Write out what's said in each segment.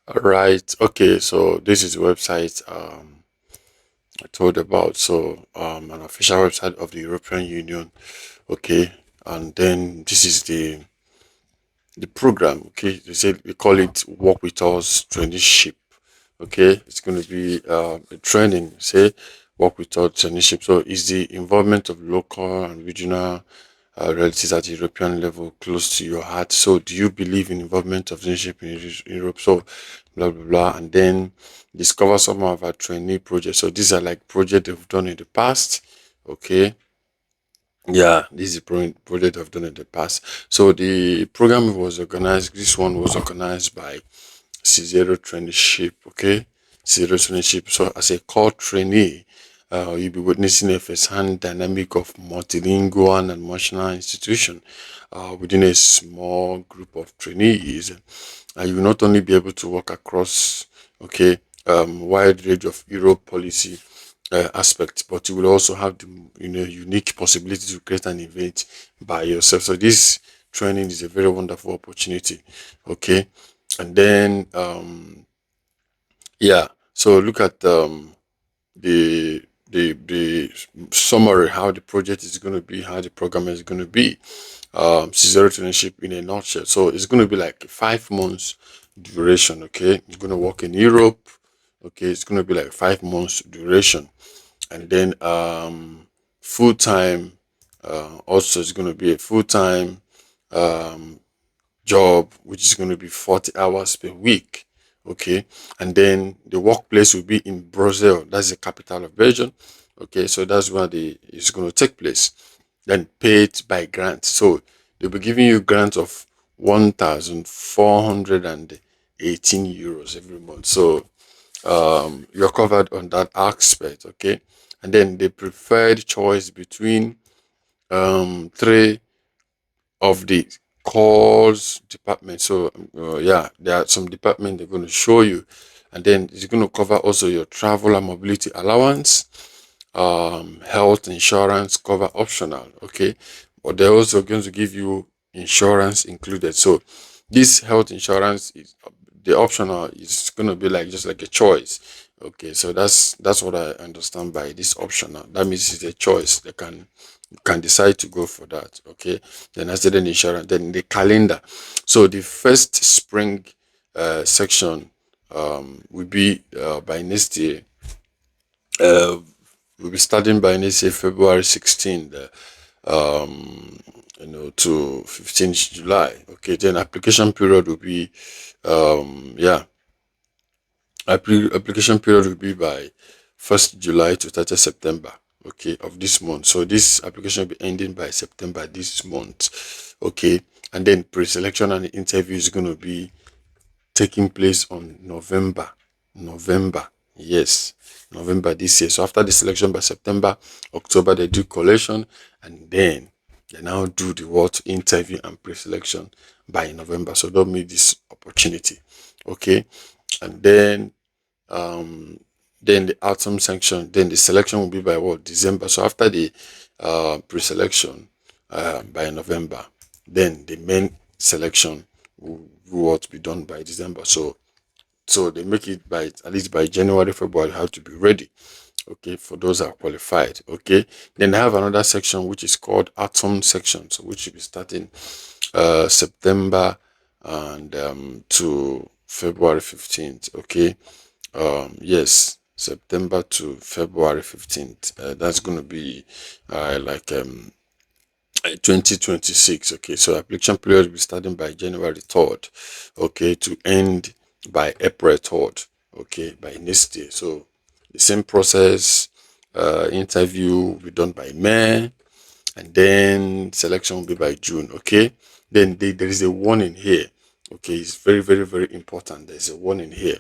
All right. Okay. So this is the website I told about. So an official website of the European Union. Okay. And then this is the program. Okay. They say we call it Work with Us Traineeship. Okay. It's going to be a training. Say Work with Us Traineeship. So it's the involvement of local and regional relatives at the European level close to your heart. So, do you believe in involvement of leadership in Europe? So, blah blah blah, and then discover some of our trainee projects. So, these are like projects they've done in the past. Okay, yeah, this is a project I've done in the past. So, the program was organized. This one was organized by C0 traineeship. Okay, C0 traineeship. So, as a core trainee, you'll be witnessing a first-hand dynamic of multilingual and emotional institution within a small group of trainees. And you will not only be able to work across, okay, wide range of Europe policy aspects, but you will also have the unique possibility to create an event by yourself. So this training is a very wonderful opportunity. Okay, and then yeah, so look at the summary, how the project is going to be, how the program is going to be. Caesar internship in a nutshell. So it's going to be like 5 months duration. Okay, it's going to work in Europe. Okay, it's going to be like 5 months duration, and then full time. Also, it's going to be a full time um, job, which is going to be 40 hours per week. Okay. And then the workplace will be in Brussels. That's the capital of Belgium. Okay. So that's where it's going to take place. Then paid by grant. So they'll be giving you grant of 1,418 euros every month. So you're covered on that aspect. Okay. And then the preferred choice between three of the calls department. So yeah, there are some department they're going to show you, and then it's going to cover also your travel and mobility allowance, health insurance cover optional. Okay, but they're also going to give you insurance included. So this health insurance is the optional is going to be like just like a choice. Okay, so that's what I understand by this optional. That means it's a choice. They can you can decide to go for that. Okay, then accident insurance, then the calendar. So the first spring section will be by next year. Uh, we'll be starting by next year, February 16th. To 15th July. Okay, then application period will be yeah, application period will be by 1st July to 30th September, okay, of this month. So this application will be ending by September this month, okay. And then pre-selection and interview is going to be taking place on November, yes, November this year. So after the selection by September, October, they do collation, and then they now do the what interview and pre-selection by November. So don't miss this opportunity, okay. And then the autumn section, then the selection will be by what December. So after the pre-selection by November, then the main selection will what be done by December. So they make it by at least by January, February, you have to be ready. Okay, for those that are qualified. Okay, then I have another section which is called autumn section, so which will be starting September and to February 15th. Okay, yes, September to February 15th. That's going to be like 2026. Okay, so application period will be starting by January 3rd, okay, to end by April 3rd, okay, by next year. So the same process, interview will be done by May, and then selection will be by June, okay. Then there is a warning here, okay, it's very, very, very important. There's a warning here.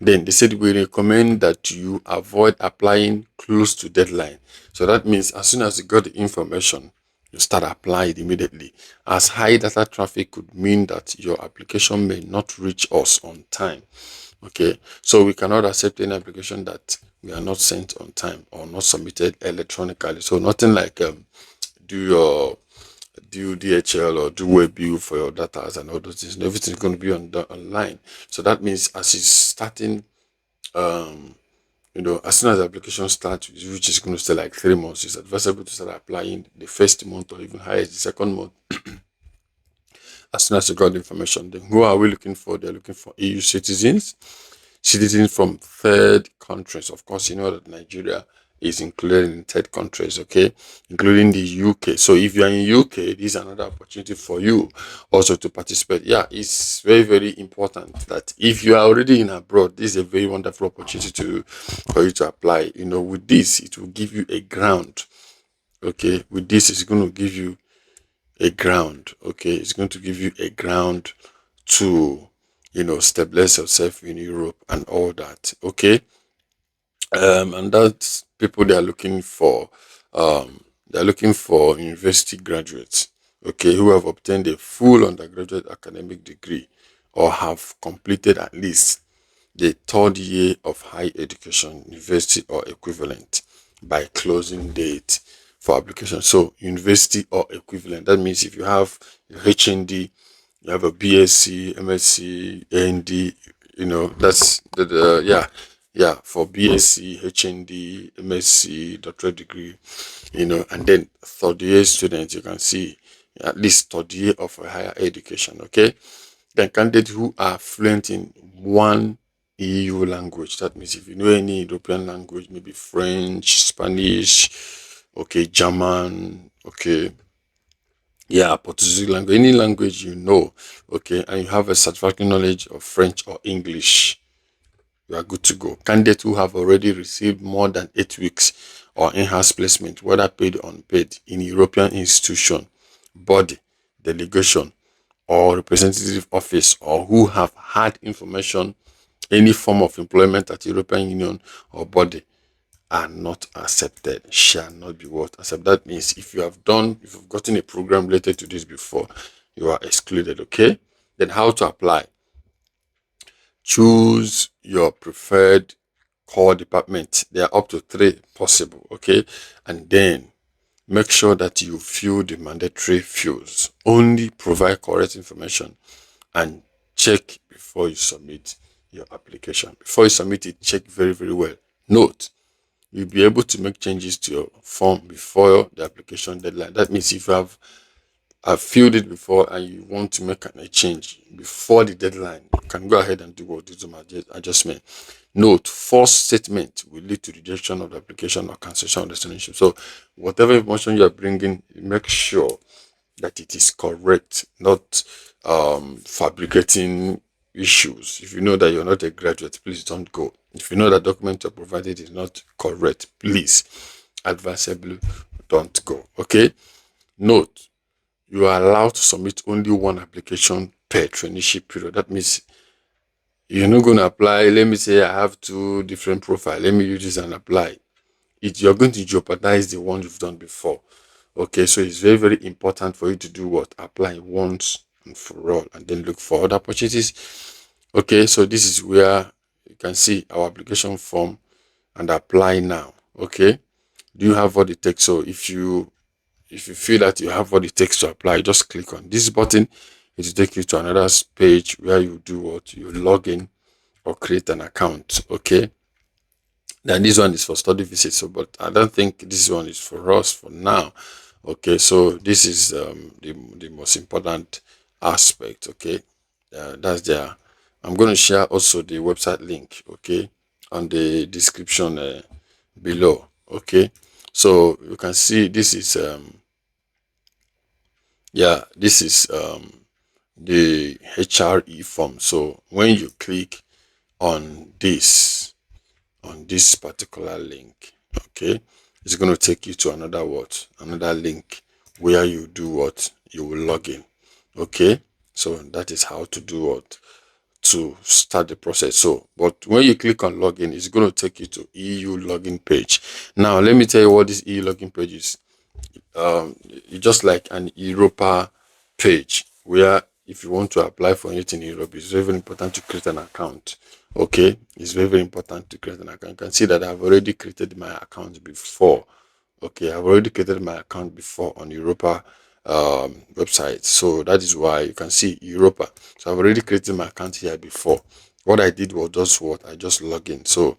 Then they said we recommend that you avoid applying close to deadline. So that means as soon as you got the information, you start applying immediately. As high data traffic could mean that your application may not reach us on time. Okay, so we cannot accept any application that we are not sent on time or not submitted electronically. So nothing like do your do DHL or do web view for your data and all those things. Everything's going to be online. So that means as it's starting, as soon as the application starts, which is going to stay like 3 months, it's advisable to start applying the first month or even higher the second month. As soon as you got the information, then who are we looking for? They're looking for EU citizens from third countries. Of course, you know that Nigeria is included in third countries, okay, including the UK. So if you are in UK, this is another opportunity for you also to participate. Yeah, it's very, very important that if you are already in abroad, this is a very wonderful opportunity for you to apply. With this, it will give you a ground. Okay, with this, it's going to give you a ground. Okay, it's going to give you a ground to stabilize yourself in Europe and all that. Okay, and that's people they are looking for. They are looking for university graduates. Okay, who have obtained a full undergraduate academic degree or have completed at least the third year of higher education, university or equivalent, by closing date for application. So university or equivalent. That means if you have your HND, you have a BSc, MSc, AND, that's yeah, for BSc, HND, MSc, doctorate degree, and then third year students, you can see at least third year of a higher education. Okay, then candidates who are fluent in one EU language. That means if you know any European language, maybe French, Spanish, okay, German, okay, yeah, Portuguese language, any language okay, and you have a satisfactory knowledge of French or English, you are good to go. Candidates who have already received more than 8 weeks or enhanced placement, whether paid or unpaid, in European institution, body, delegation, or representative office, or who have had information, any form of employment at European Union or body, are not accepted, shall not be what accepted. That means if you've gotten a program related to this before, you are excluded. Okay, then how to apply? Choose your preferred core department. There are up to 3 possible. Okay, and then make sure that you fill the mandatory fields. Only provide correct information and check before you submit your application. Before you submit it, check very, very well. Note, you'll be able to make changes to your form before the application deadline. That means if you have filled it before and you want to make a change before the deadline, you can go ahead and do some adjustment. Note, false statement will lead to rejection of the application or cancellation of the destination. So whatever information you are bringing, make sure that it is correct, not fabricating issues. If you know that you're not a graduate, please don't go. If you know that document you're provided is not correct, please advisably don't go. Okay, note, you are allowed to submit only one application per traineeship period. That means you're not going to apply. Let me say I have 2 different profiles, let me use this and apply it. You're going to jeopardize the one you've done before. Okay, so it's very, very important for you to do what? Apply once and for all, and then look for other opportunities. Okay, so this is where you can see our application form and apply now. Okay, do you have what it takes? So if you feel that you have what it takes to apply, just click on this button. It will take you to another page where you do what? You log in or create an account. Okay, then this one is for study visits, so but I don't think this one is for us for now. Okay, so this is the most important aspect. Okay, that's there. I'm going to share also the website link, okay, on the description below. Okay, so you can see this is this is the HRE form. So when you click on this particular link, okay, it's going to take you to another link where you do what? You will log in. Okay, so that is how to do what? To start the process. So but when you click on login, it's going to take you to EU login page. Now let me tell you what this EU login page is. It's just like an Europa page where if you want to apply for anything in Europe, it's very, very important to create an account. Okay, it's very, very important to create an account. You can see that I've already created my account before. Okay, I've already created my account before on Europa website. So that is why you can see Europa. So I've already created my account here before. What I did was I just log in. So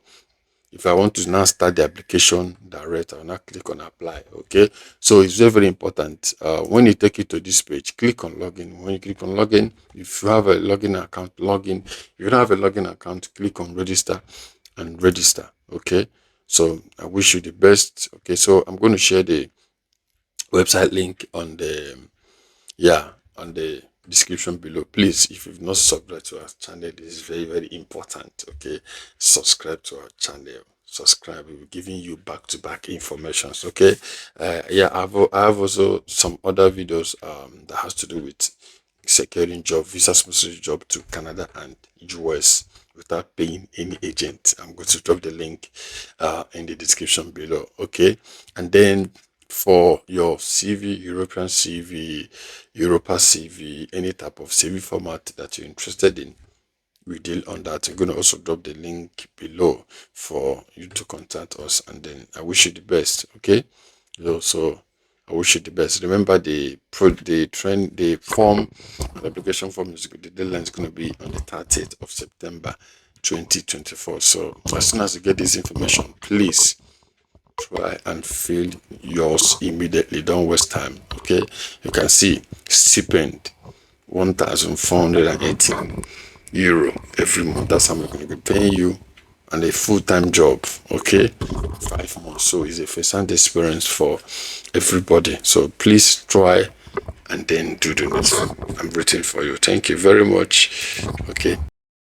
if I want to now start the application direct, I'll now click on apply. Okay, so it's very, very important. When you take it to this page, click on login. When you click on login, if you have a login account, login. If you don't have a login account, click on register and register. Okay, so I wish you the best. Okay, so I'm going to share the website link on the on the description below. Please, if you've not subscribed to our channel, this is very, very important. Okay, subscribe to our channel. Subscribe, we'll be giving you back-to-back informations. Okay, I have also some other videos that has to do with securing job, visa sponsorship job to Canada and US without paying any agent. I'm going to drop the link in the description below. Okay, and then for your CV, European CV, Europa CV, any type of CV format that you're interested in, we deal on that. I'm going to also drop the link below for you to contact us, and then I wish you the best. Okay, so I wish you the best. Remember the form, the application form is the deadline is going to be on the 30th of September 2024. So as soon as you get this information, please try and fill yours immediately. Don't waste time. Okay, you can see stipend 1,418 euro every month. That's how much I'm going to be paying you, and a full-time job. Okay, 5 months. So it's a first-hand experience for everybody. So please try and then do the next. I'm rooting for you. Thank you very much. Okay.